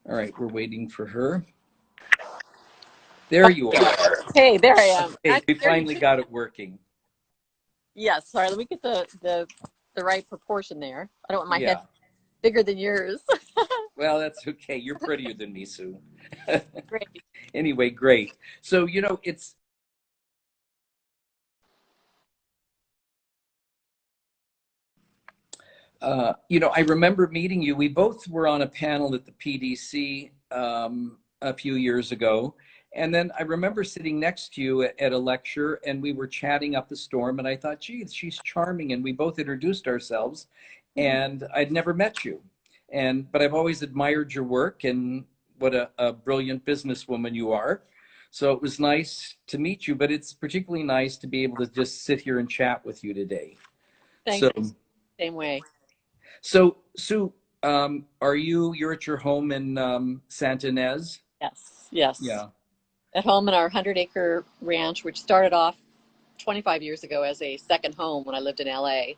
All right, we're waiting for her. There you are. Hey, there I am. Okay, we finally got it working. Yes, sorry, let me get the right proportion there. I don't want my head Yeah. bigger than yours. Well, that's okay. You're prettier than me, Sue. Great. Anyway, great. So, it's I remember meeting you. We both were on a panel at the PDC a few years ago. And then I remember sitting next to you at a lecture and we were chatting up a storm. And I thought, geez, she's charming. And we both introduced ourselves. And I'd never met you. But I've always admired your work and what a brilliant businesswoman you are. So it was nice to meet you, but it's particularly nice to be able to just sit here and chat with you today. Thank So you. Same way. So, Sue, you're at your home in Santa Ynez? Yes, yes. Yeah. At home in our 100-acre ranch, which started off 25 years ago as a second home when I lived in LA,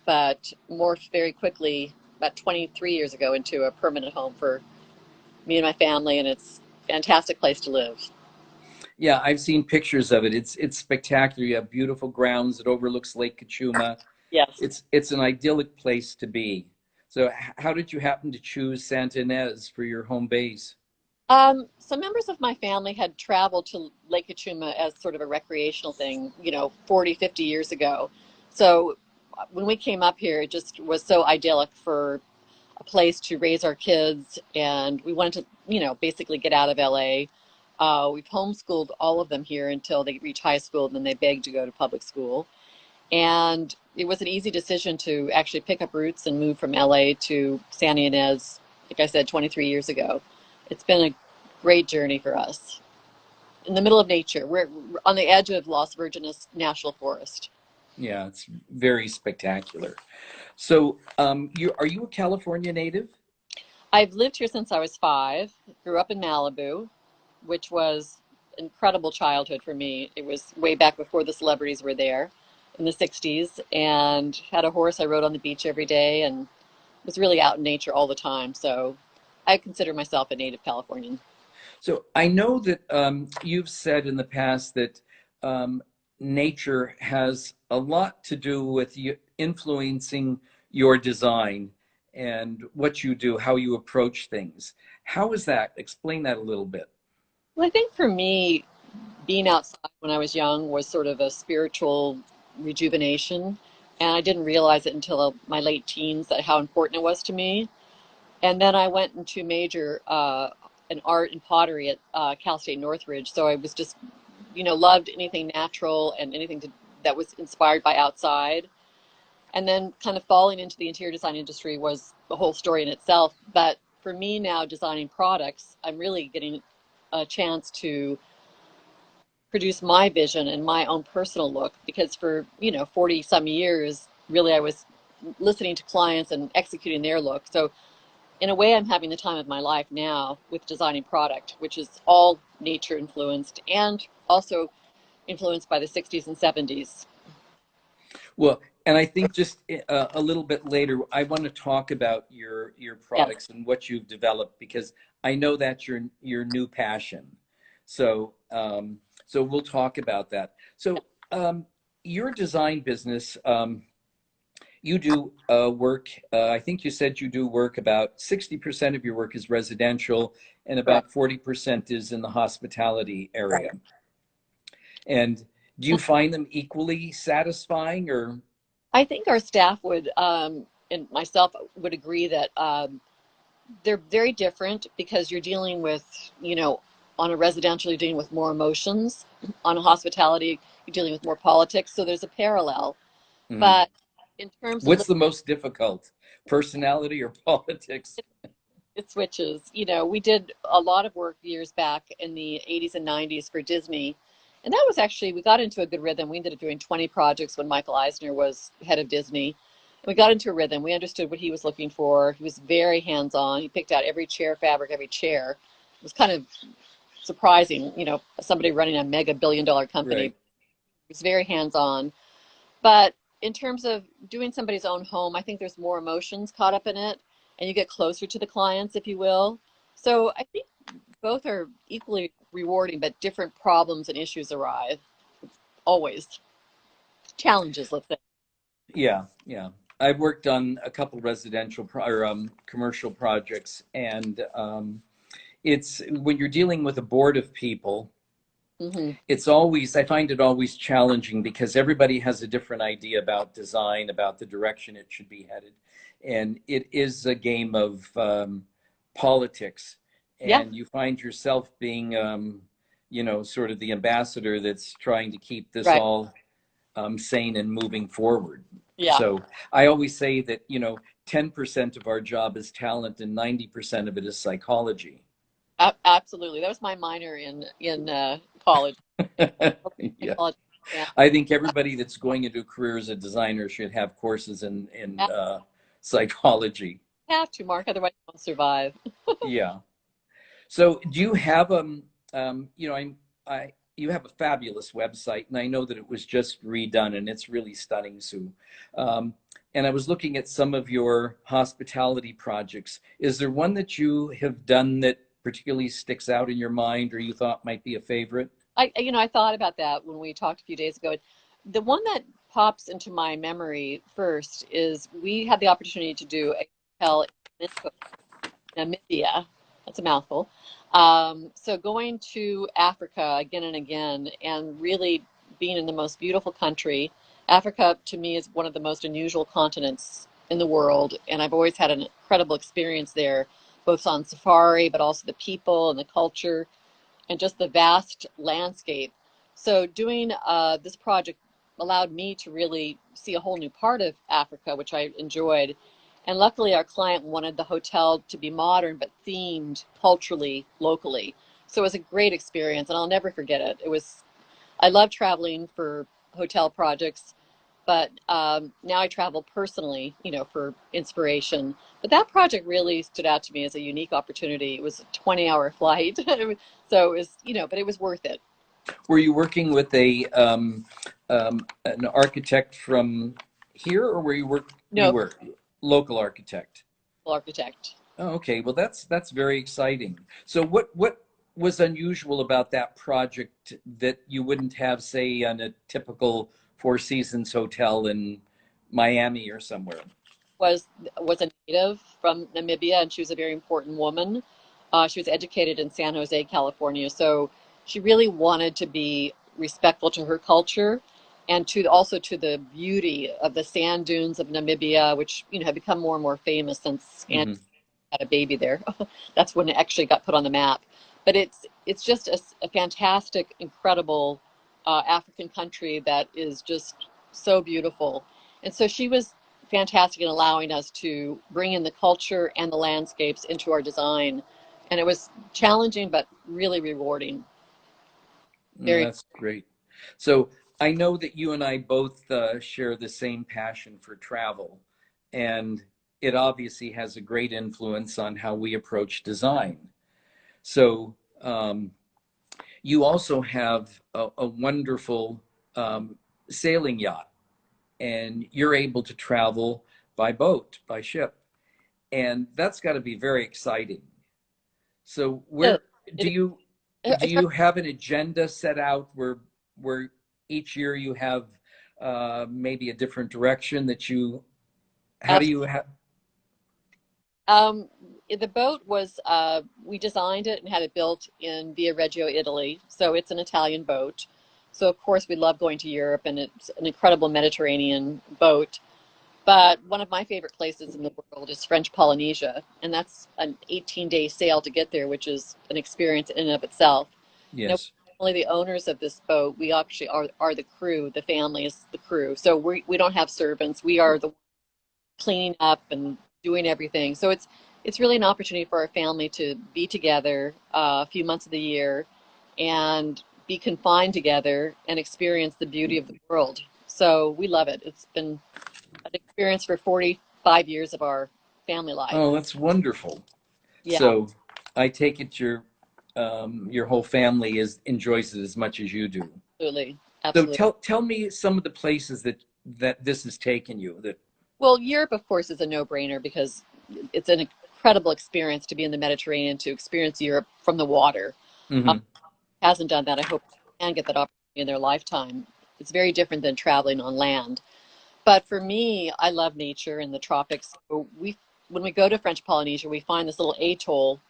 but morphed very quickly about 23 years ago into a permanent home for me and my family, and it's a fantastic place to live. Yeah, I've seen pictures of it. It's spectacular. You have beautiful grounds. It overlooks Lake Cachuma. Yes. It's an idyllic place to be. So, how did you happen to choose Santa Ynez for your home base? Some members of my family had traveled to Lake Cachuma as sort of a recreational thing, 40, 50 years ago. So when we came up here, it just was so idyllic for a place to raise our kids. And we wanted to, basically get out of LA. We've homeschooled all of them here until they reach high school, and then they begged to go to public school. And it was an easy decision to actually pick up roots and move from LA to Santa Ynez, like I said, 23 years ago. It's been a great journey for us. In the middle of nature. We're on the edge of Las Virgenes National Forest. Yeah, it's very spectacular. So, are you a California native? I've lived here since I was 5, grew up in Malibu, which was incredible childhood for me. It was way back before the celebrities were there in the 60s, and had a horse I rode on the beach every day and was really out in nature all the time. So I consider myself a native Californian. So I know that you've said in the past that nature has a lot to do with you influencing your design and what you do, how you approach things. How is that? Explain that a little bit. Well, I think for me, being outside when I was young was sort of a spiritual rejuvenation. And I didn't realize it until my late teens that how important it was to me. And then I went into major in art and pottery at Cal State Northridge. So I was just, loved anything natural and that was inspired by outside. And then kind of falling into the interior design industry was the whole story in itself. But for me now, designing products, I'm really getting a chance to produce my vision and my own personal look, because for 40 some years really I was listening to clients and executing their look. So in a way I'm having the time of my life now with designing product, which is all nature influenced and also influenced by the 60s and 70s. Well, and I think just a little bit later, I want to talk about your Yes. products and what you've developed because I know that's your new passion. So so we'll talk about that. So your design business, you do work. I think you said you do work about 60% of your work is residential, and Correct. about 40% is in the hospitality Right. area. And do you find them equally satisfying or? I think our staff would and myself would agree that they're very different, because you're dealing with, on a residential, you're dealing with more emotions. On a hospitality, you're dealing with more politics. So there's a parallel. Mhm. But in terms of What's the most difficult, personality or politics? it switches, we did a lot of work years back in the 80s and 90s for Disney. And that was actually, we got into a good rhythm. We ended up doing 20 projects when Michael Eisner was head of Disney. We got into a rhythm. We understood what he was looking for. He was very hands-on. He picked out every chair fabric, every chair. It was kind of surprising, somebody running a mega billion-dollar company. Right. It was very hands-on. But in terms of doing somebody's own home, I think there's more emotions caught up in it, and you get closer to the clients, if you will. So I think both are equally rewarding, but different problems and issues arrive. Always challenges, let's say. Yeah, yeah. I've worked on a couple residential or commercial projects, and it's when you're dealing with a board of people, Hmm. it's always, I find it always challenging because everybody has a different idea about design, about the direction it should be headed. And it is a game of politics. Yeah, And you find yourself being, sort of the ambassador that's trying to keep this right. all sane and moving forward. Yeah, So I always say that, 10% of our job is talent and 90% of it is psychology. absolutely. That was my minor in college. Yeah. Psychology. Yeah, I think everybody that's going into a career as a designer should have courses in psychology. have to, Mark, otherwise you won't survive. Yeah. So do you have you have a fabulous website, and I know that it was just redone, and it's really stunning, Sue. Um, and I was looking at some of your hospitality projects. Is there one that you have done that particularly sticks out in your mind, or you thought might be a favorite? I thought about that when we talked a few days ago. The one that pops into my memory first is we had the opportunity to do a hotel in Namibia. That's a mouthful. So going to Africa again and again, and really being in the most beautiful country. Africa, to me, is one of the most unusual continents in the world, and I've always had an incredible experience there, both on safari, but also the people and the culture and just the vast landscape. So doing this project allowed me to really see a whole new part of Africa, which I enjoyed. And luckily, our client wanted the hotel to be modern but themed culturally, locally. So it was a great experience, and I'll never forget it. I love traveling for hotel projects, but now I travel personally, for inspiration. But that project really stood out to me as a unique opportunity. It was a 20-hour flight, so it was, but it was worth it. Were you working with an architect from here, or you No, were local architect? architect. Oh, okay. Well, that's very exciting. So what was unusual about that project that you wouldn't have, say, on a typical Four Seasons hotel in Miami or somewhere? was was a native from Namibia, and she was a very important woman. She was educated in San Jose, California, so she really wanted to be respectful to her culture and to also to the beauty of the sand dunes of Namibia, which have become more and more famous since Anne Hmm. had a baby there. That's when it actually got put on the map. But it's just a fantastic, incredible African country that is just so beautiful. And so she was fantastic in allowing us to bring in the culture and the landscapes into our design. And it was challenging, but really rewarding. Very. That's great. So I know that you and I both share the same passion for travel, and it obviously has a great influence on how we approach design. So you also have a wonderful sailing yacht, and you're able to travel by boat, by ship, and that's got to be very exciting. So It, where do it's hard. you have an agenda set out where each year you have maybe a different direction that you how do you have? Um, the boat was, we designed it and had it built in Via Reggio, Italy. So it's an Italian boat. So, of course, we love going to Europe, and it's an incredible Mediterranean boat. But one of my favorite places in the world is French Polynesia, and that's an 18-day sail to get there, which is an experience in and of itself. Now, Yes. we're only the owners of this boat. We actually are the crew. The family is the crew. So we don't have servants. We are the cleaning up and doing everything. So it's really an opportunity for our family to be together a few months of the year and be confined together and experience the beauty of the world. So we love it. It's been an experience for 45 years of our family life. Oh, that's wonderful. Yeah, So I take it your whole family is enjoys it as much as you do. absolutely. So Absolutely. tell me some of the places that this has taken you. That Well, Europe, of course, is a no-brainer because it's an incredible experience to be in the Mediterranean, to experience Europe from the water. Hmm. Hasn't done that. I hope they can get that opportunity in their lifetime. It's very different than traveling on land. But for me, I love nature and the tropics. So when we go to French Polynesia, we find this little atoll,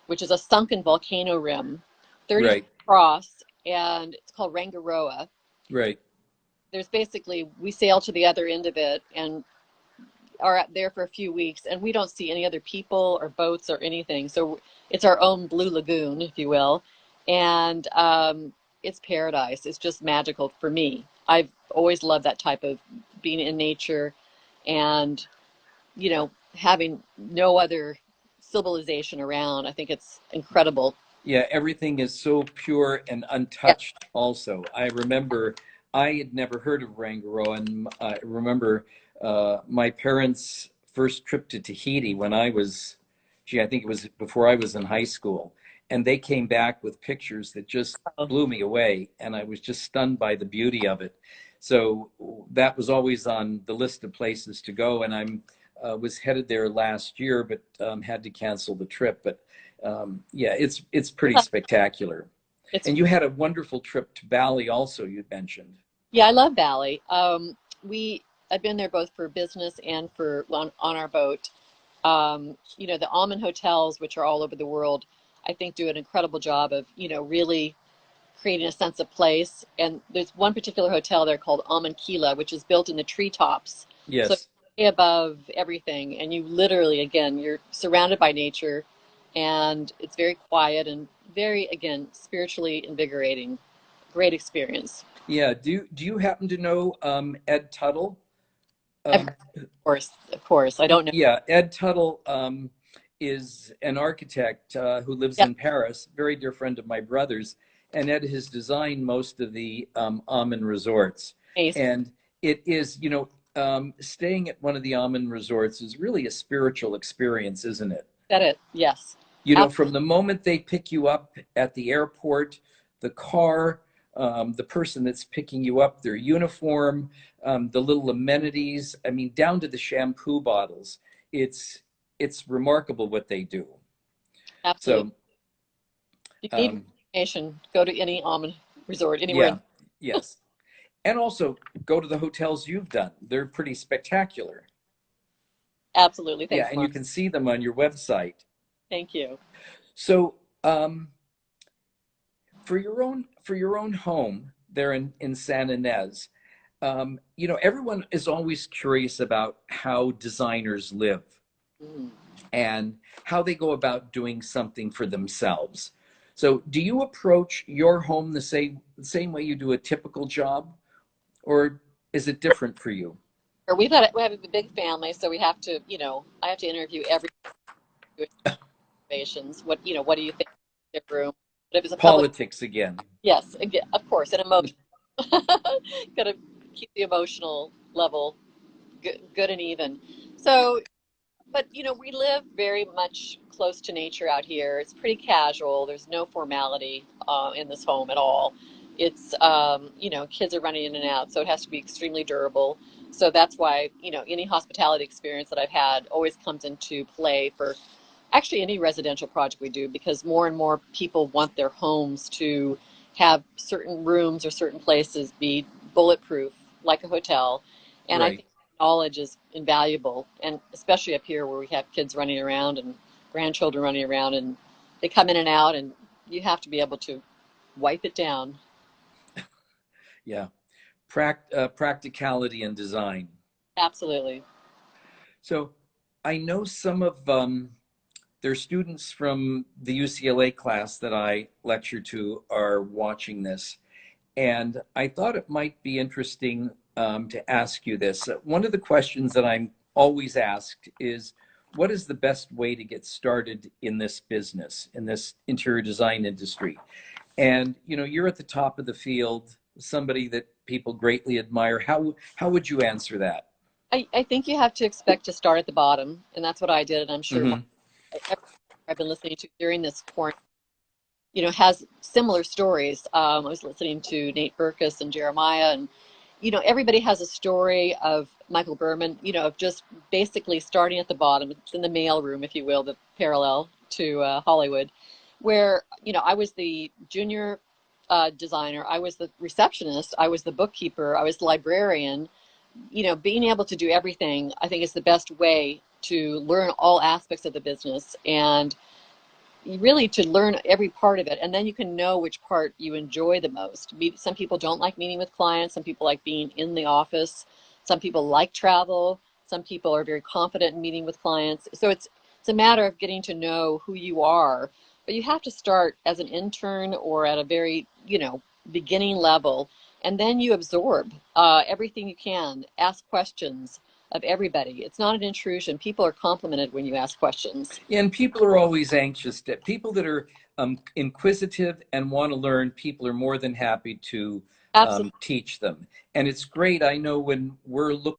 which is a sunken volcano rim, 30 feet Right. across, and it's called Rangiroa. Right. There's basically, we sail to the other end of it and are out there for a few weeks, and we don't see any other people or boats or anything. So it's our own blue lagoon, if you will. And it's paradise. It's just magical for me. I've always loved that type of being in nature and, having no other civilization around. I think it's incredible. Yeah, everything is so pure and Yeah. untouched also. I remember I had never heard of Rangiroa, and I remember my parents' first trip to Tahiti when I was, gee, I think it was before I was in high school. And they came back with pictures that just blew me away, and I was just stunned by the beauty of it. So that was always on the list of places to go, and I'm was headed there last year, but had to cancel the trip. But yeah, it's pretty spectacular. It's And you had a wonderful trip to Bali also, you mentioned. Yeah, I love Bali. I've been there both for business and for on our boat. The almond hotels, which are all over the world, I think do an incredible job of, really creating a sense of place. And there's one particular hotel there called Almond Kila, which is built in the treetops. So Yes. you're way above everything. And you literally, again, you're surrounded by nature and it's very quiet and very, again, spiritually invigorating. Great experience. Yeah. Do you happen to know Ed Tuttle? I've heard, Um, of course. I don't know. yeah, Ed Tuttle is an architect who lives Yeah, in Paris, very dear friend of my brother's, and Ed has designed most of the Aman resorts. amazing. And it is, staying at one of the Aman resorts is really a spiritual experience, isn't it? Said it. Yes. From the moment they pick you up at the airport, the car, the person that's picking you up, their uniform, the little amenities, I mean, down to the shampoo bottles. It's it's remarkable what they do. Absolutely. So, If you need um, information, go to any almond resort anywhere. yeah, yes. And also go to the hotels you've done. They're pretty spectacular. Absolutely. Yeah, Thanks, and you Mark. can see them on your website. Thank you. So, for your own home there in San Ynez, everyone is always curious about how designers live Mm. and how they go about doing something for themselves. So, do you approach your home the same way you do a typical job, or is it different for you? Or we have a big family, so we have to, I have to interview every situations. What do you think of their room? But if it's a public, Politics again. yes, again, of course, and emotion. Got to keep the emotional level good and even. So, but we live very much close to nature out here. It's pretty casual. There's no formality in this home at all. It's kids are running in and out, so it has to be extremely durable. So that's why any hospitality experience that I've had always comes into play for actually any residential project we do, because more and more people want their homes to have certain rooms or certain places be bulletproof like a hotel. And I Right. think knowledge is invaluable, and especially up here where we have kids running around and grandchildren running around, and they come in and out, and you have to be able to wipe it down. Yeah. Practicality and design. Absolutely. So I know some of their students from the UCLA class that I lecture to are watching this, and I thought it might be interesting to ask you this. One of the questions that I'm always asked is, what is the best way to get started in this business, in this interior design industry? And you're at the top of the field, somebody that people greatly admire. How would you answer that? I think you have to expect to start at the bottom, and that's what I did, and I'm sure Hmm. everyone I've been listening to during this quarantine, has similar stories. I was listening to Nate Berkus and Jeremiah, and everybody has a story of Michael Berman, of just basically starting at the bottom. It's in the mail room, if you will, the parallel to Hollywood, where, I was the junior designer, I was the receptionist, I was the bookkeeper, I was the librarian. Being able to do everything, I think, is the best way to learn all aspects of the business and really to learn every part of it. And then you can know which part you enjoy the most. Some people don't like meeting with clients. Some people like being in the office. Some people like travel. Some people are very confident in meeting with clients. So it's a matter of getting to know who you are. But you have to start as an intern or at a very, beginning level. And then you absorb everything you can, ask questions of everybody. It's not an intrusion. People are complimented when you ask questions. And people are always anxious. People that are inquisitive and want to learn, people are more than happy to Absolutely. teach them. And it's great. I know when we're looking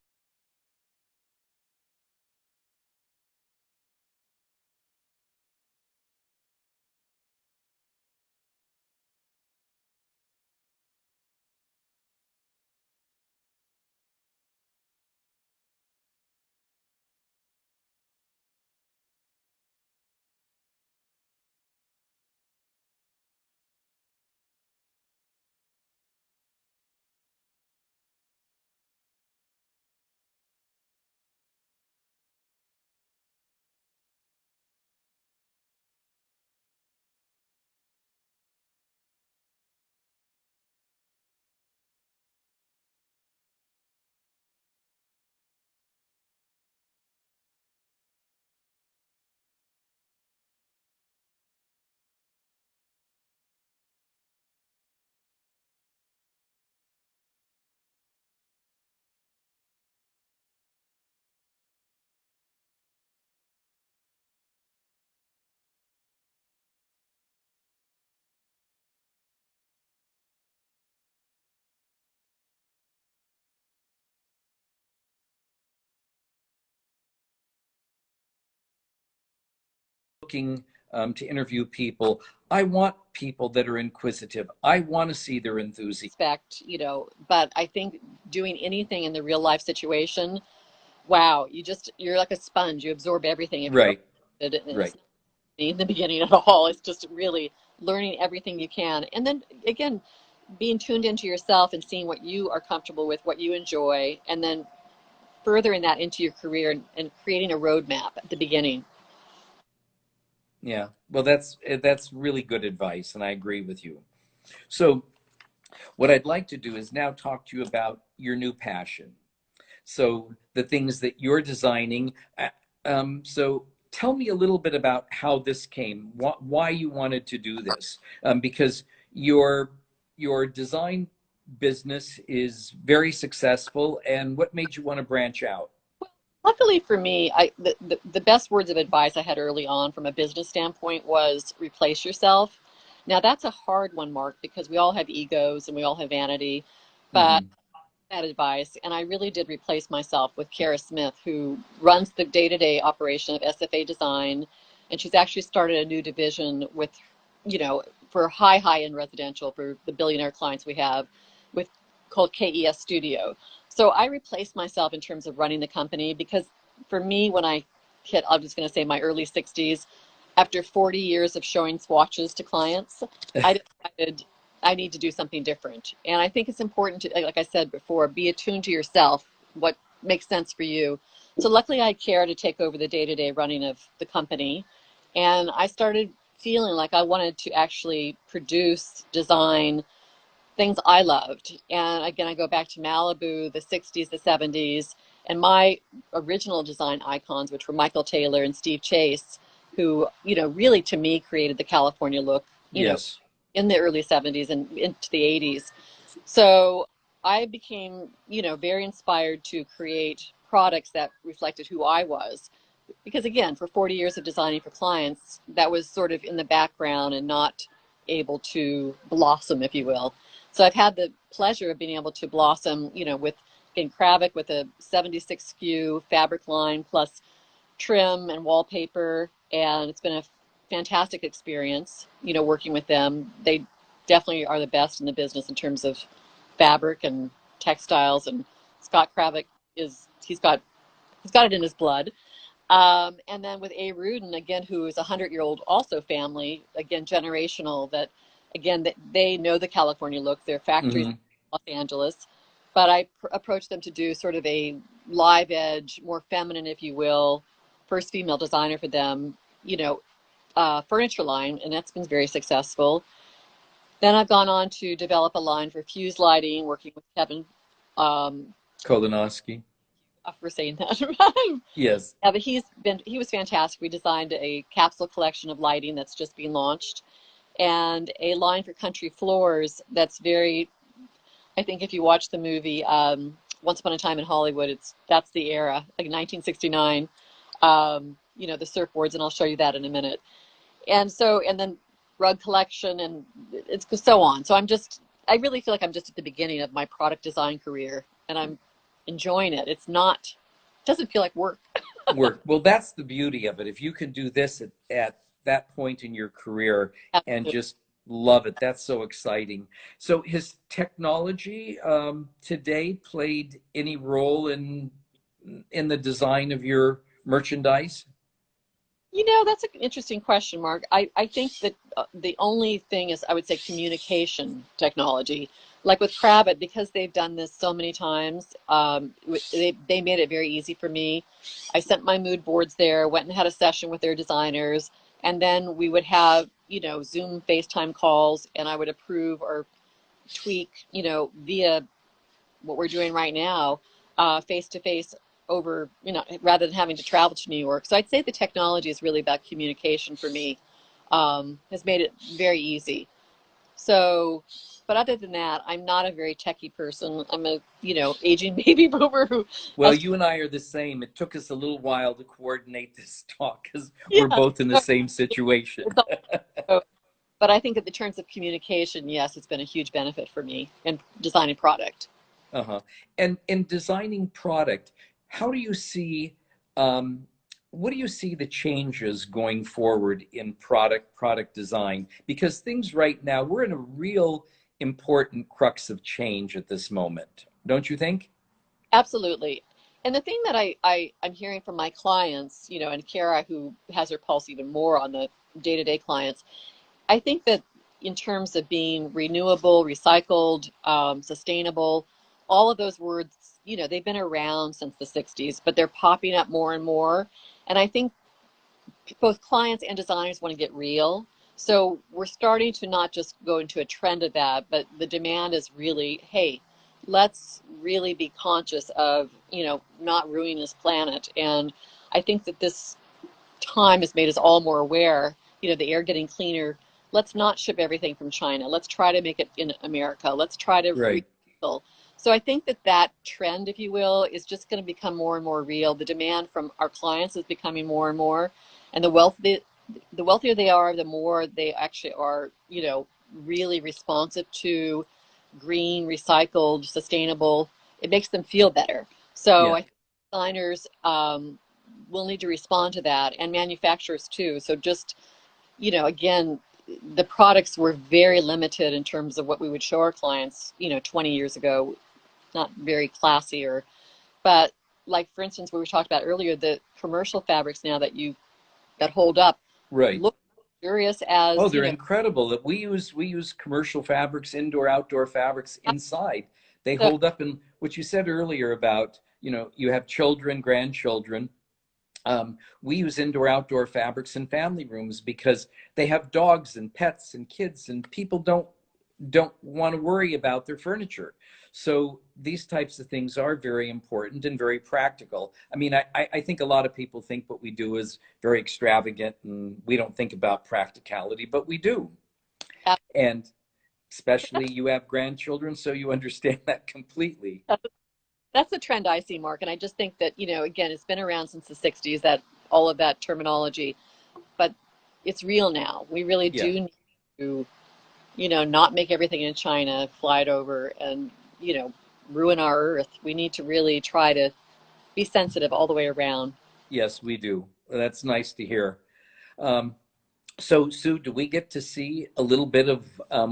to interview people, I want people that are inquisitive. I want to see their enthusiasm. Expect, but I think doing anything in the real life situation, wow, you're like a sponge. You absorb everything if you're Right, interested. And it's right. not in the beginning at all. It's just really learning everything you can. And then again, being tuned into yourself and seeing what you are comfortable with, what you enjoy, and then furthering that into your career and creating a roadmap at the beginning. Yeah. Well, that's really good advice, and I agree with you. So, what I'd like to do is now talk to you about your new passion. So, the things that you're designing. So, tell me a little bit about how this came, why you wanted to do this, because your your design business is very successful, and what made you want to branch out? Luckily for me, the best words of advice I had early on from a business standpoint was replace yourself. Now that's a hard one, Mark, because we all have egos and we all have vanity. But Hmm. that advice, and I really did replace myself with Kara Smith, who runs the day-to-day operation of SFA Design, and she's actually started a new division with, for high-end residential for the billionaire clients we have, with called KES Studio. So I replaced myself in terms of running the company because for me, when I hit, I'm just going to say my early 60s, after 40 years of showing swatches to clients, I decided I need to do something different. And I think it's important to, like I said before, be attuned to yourself, what makes sense for you. So luckily I had Care to take over the day-to-day running of the company. And I started feeling like I wanted to actually produce, design things I loved. And again, I go back to Malibu, the 60s, the 70s, and my original design icons, which were Michael Taylor and Steve Chase, who, really to me created the California look, Yes. in the early 70s and into the 80s. So I became, very inspired to create products that reflected who I was. Because again, for 40 years of designing for clients, that was sort of in the background and not able to blossom, if you will. So I've had the pleasure of being able to blossom, with in Kravic with a 76 SKU fabric line plus trim and wallpaper, and it's been a fantastic experience, working with them. They definitely are the best in the business in terms of fabric and textiles, and Scott Kravic he's got it in his blood. And then with A. Rudin, again, who is a 100-year-old also family, again, generational, that again, they know the California look. Their factories in Hmm. Los Angeles, but I approached them to do sort of a live edge, more feminine, if you will, first female designer for them, furniture line, and that's been very successful. Then I've gone on to develop a line for fuse lighting, working with Kevin. Um, Kolonowski. for saying that. Yes. Yeah, but he was fantastic. We designed a capsule collection of lighting that's just being launched, and a line for country floors that's very. I think if you watch the movie Once Upon a Time in Hollywood, that's the era, like 1969. The surfboards, and I'll show you that in a minute. And then rug collection, and it's so on. So I really feel like I'm just at the beginning of my product design career, and I'm enjoying it. It doesn't feel like work. Work. Well, that's the beauty of it. If you can do this at that point in your career and Absolutely. just love it, that's so exciting. So, has technology today played any role in the design of your merchandise? That's an interesting question, Mark. I think that the only thing is, I would say, communication technology. Like with Crabbit, because they've done this so many times, they made it very easy for me. I sent my mood boards there, went and had a session with their designers, and then we would have, Zoom FaceTime calls, and I would approve or tweak, via what we're doing right now, face to face over, rather than having to travel to New York. So I'd say the technology is really about communication for me, has made it very easy. So, but other than that, I'm not a very techie person. I'm a, aging baby boomer who Well, has, you and I are the same. It took us a little while to coordinate this talk because we're yeah. both in the same situation. It's all, but I think in the terms of communication, yes, it's been a huge benefit for me in designing product. Uh-huh. And in designing product, how do you see um, what do you see the changes going forward in product design? Because things right now, we're in a real important crux of change at this moment, don't you think? Absolutely. And the thing that I'm hearing from my clients, and Kara, who has her pulse even more on the day-to-day clients, I think that in terms of being renewable, recycled, sustainable, all of those words, they've been around since the 60s, but they're popping up more and more. And I think both clients and designers want to get real. So we're starting to not just go into a trend of that, but the demand is really, hey, let's really be conscious of, not ruining this planet. And I think that this time has made us all more aware, the air getting cleaner. Let's not ship everything from China. Let's try to make it in America. Let's try to Right. recycle. So I think that trend, if you will, is just going to become more and more real. The demand from our clients is becoming more and more, and the wealthier they are, the more they actually are, really responsive to green, recycled, sustainable. It makes them feel better. So Yeah. I think designers will need to respond to that, and manufacturers too. So just, again, the products were very limited in terms of what we would show our clients, 20 years ago, not very classy, but like, for instance, what we talked about earlier, the commercial fabrics now that hold up Right. look luxurious Oh, as, they're incredible. That we use commercial fabrics, indoor, outdoor fabrics inside. They so hold up. And what you said earlier about, you have children, grandchildren. We use indoor, outdoor fabrics in family rooms because they have dogs and pets and kids, and people don't want to worry about their furniture. So these types of things are very important and very practical. I mean, I think a lot of people think what we do is very extravagant and we don't think about practicality, but we do. And especially you have grandchildren, so you understand that completely. that's the trend I see, Mark. And I just think that, again, it's been around since the 60s, that all of that terminology, but it's real now. We really Yeah. do need to, not make everything in China, fly it over, and, ruin our earth. We need to really try to be sensitive all the way around. Yes, we do. That's nice to hear. Um, So, Sue, do we get to see a little bit of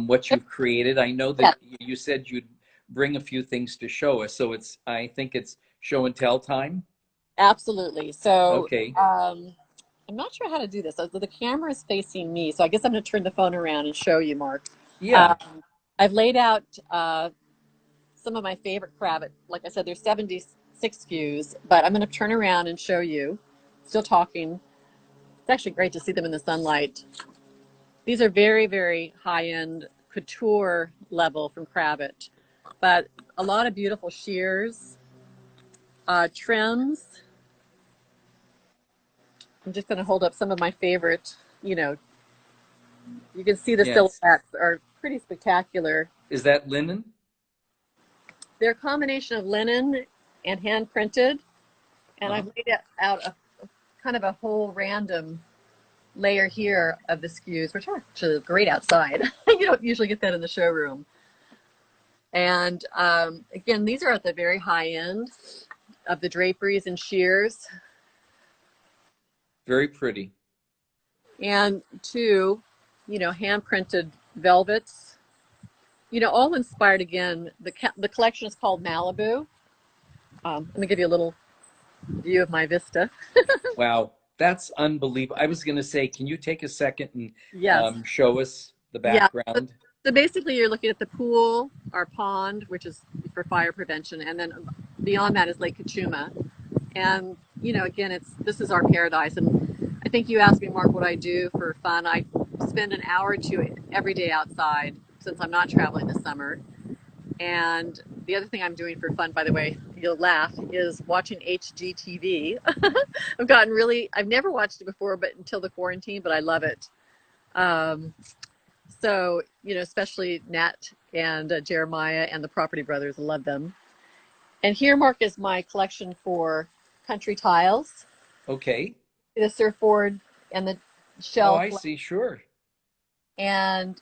what you've created? I know Yeah. that you said you'd bring a few things to show us. So I think it's show and tell time? Absolutely. So Okay. I'm not sure how to do this. So the camera is facing me, so I guess I'm going to turn the phone around and show you, Mark. Yeah. Um, I've laid out some of my favorite crab. Like I said, there's 76 views, but I'm going to turn around and show you. Still talking. It's actually great to see them in the sunlight. These are very, very high-end couture level from Cravat, but a lot of beautiful shears, trims. I'm just going to hold up some of my favorite, you can see the Yes. silhouettes are pretty spectacular. Is that linen? They're a combination of linen and hand printed, and Uh-huh. I've laid out a kind of a whole random layer here of the skews, which are actually great outside. You don't usually get that in the showroom. And again, these are at the very high end of the draperies and shears. Very pretty. And two, hand printed velvets. All inspired again. The collection is called Malibu. Let me give you a little view of my vista. Wow. That's unbelievable. I was going to say, can you take a second and Yes. show us the Yeah. background? So basically, you're looking at the pool, our pond, which is for fire prevention, and then beyond that is Lake Kachuma. And again, this is our paradise. And I think you asked me, Mark, what I do for fun. I spend an hour or two every day outside since I'm not traveling this summer. And the other thing I'm doing for fun, by the way, you'll laugh, is watching HGTV. I've never watched it before, but until the quarantine, but I love it. Um, so, especially Nat and Jeremiah and the Property Brothers, I love them. And here, Mark, is my collection for country tiles, Okay. the surfboard and the Oh, shelf. I see. Sure. And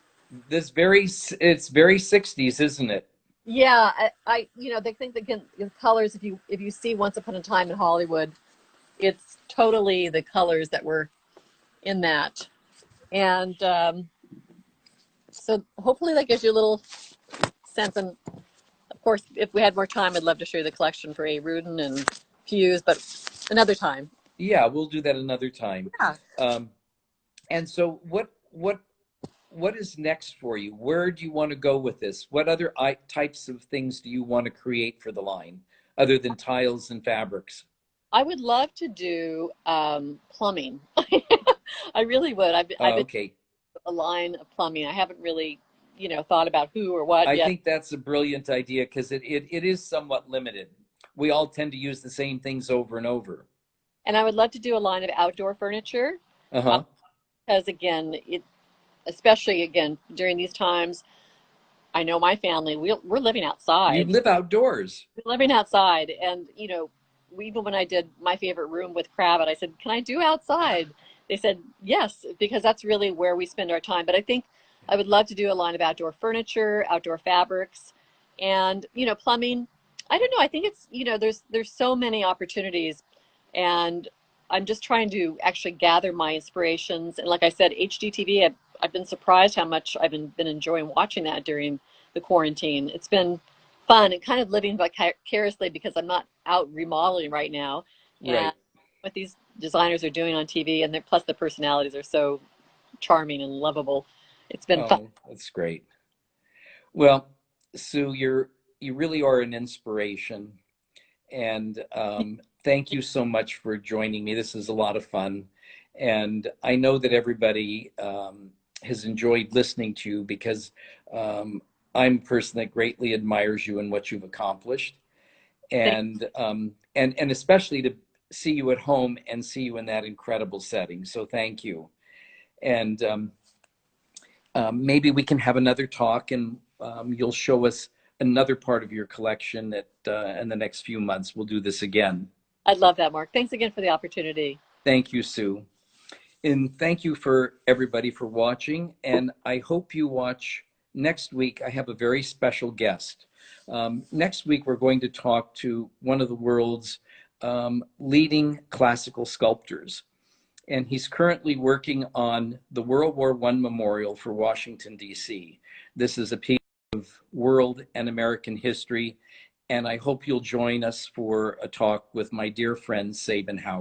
It's very 60s, isn't it? yeah, they think the colors, if you see Once Upon a Time in Hollywood, it's totally the colors that were in that. And so hopefully that gives you a little sense. And of course, if we had more time, I'd love to show you the collection for A. Rudin and Fuse, but another time. Yeah, we'll do that another time. Yeah. Um, and so what is next for you? Where do you want to go with this? What other types of things do you want to create for the line other than tiles and fabrics? I would love to do plumbing. I really would. I've been Okay. a line of plumbing. I haven't really, thought about who or what I yet. think that's a brilliant idea because it is somewhat limited. We all tend to use the same things over and over. And I would love to do a line of outdoor furniture Uh-huh. because again, especially again during these times, I know my family, we're living You outside. live outdoors. We're living outside, and even when I did my favorite room with Cravat, I said, "Can I do outside?" They said yes, because that's really where we spend our time. But I think I would love to do a line of outdoor furniture, outdoor fabrics, and plumbing. I don't know. I think it's there's so many opportunities, and I'm just trying to actually gather my inspirations. And like I said, HGTV. I've been surprised how much I've been enjoying watching that during the quarantine. It's been fun and kind of living vicariously because I'm not out remodeling right now. And Right. what these designers are doing on TV, and plus the personalities are so charming and lovable. It's been fun. Oh, that's great. Well, Sue, you really are an inspiration. And thank you so much for joining me. This is a lot of fun. And I know that everybody has enjoyed listening to you because um, I'm a person that greatly admires you and what you've accomplished. And especially to see you at home and see you in that incredible setting. So thank you. And maybe we can have another talk and you'll show us another part of your collection that in the next few months. We'll do this again. I'd love that, Mark. Thanks again for the opportunity. Thank you, Sue. And thank you for everybody for watching. And I hope you watch next week. I have a very special guest. Next week, we're going to talk to one of the world's leading classical sculptors. And he's currently working on the World War I Memorial for Washington, D.C. This is a piece of world and American history. and I hope you'll join us for a talk with my dear friend Sabin Howard.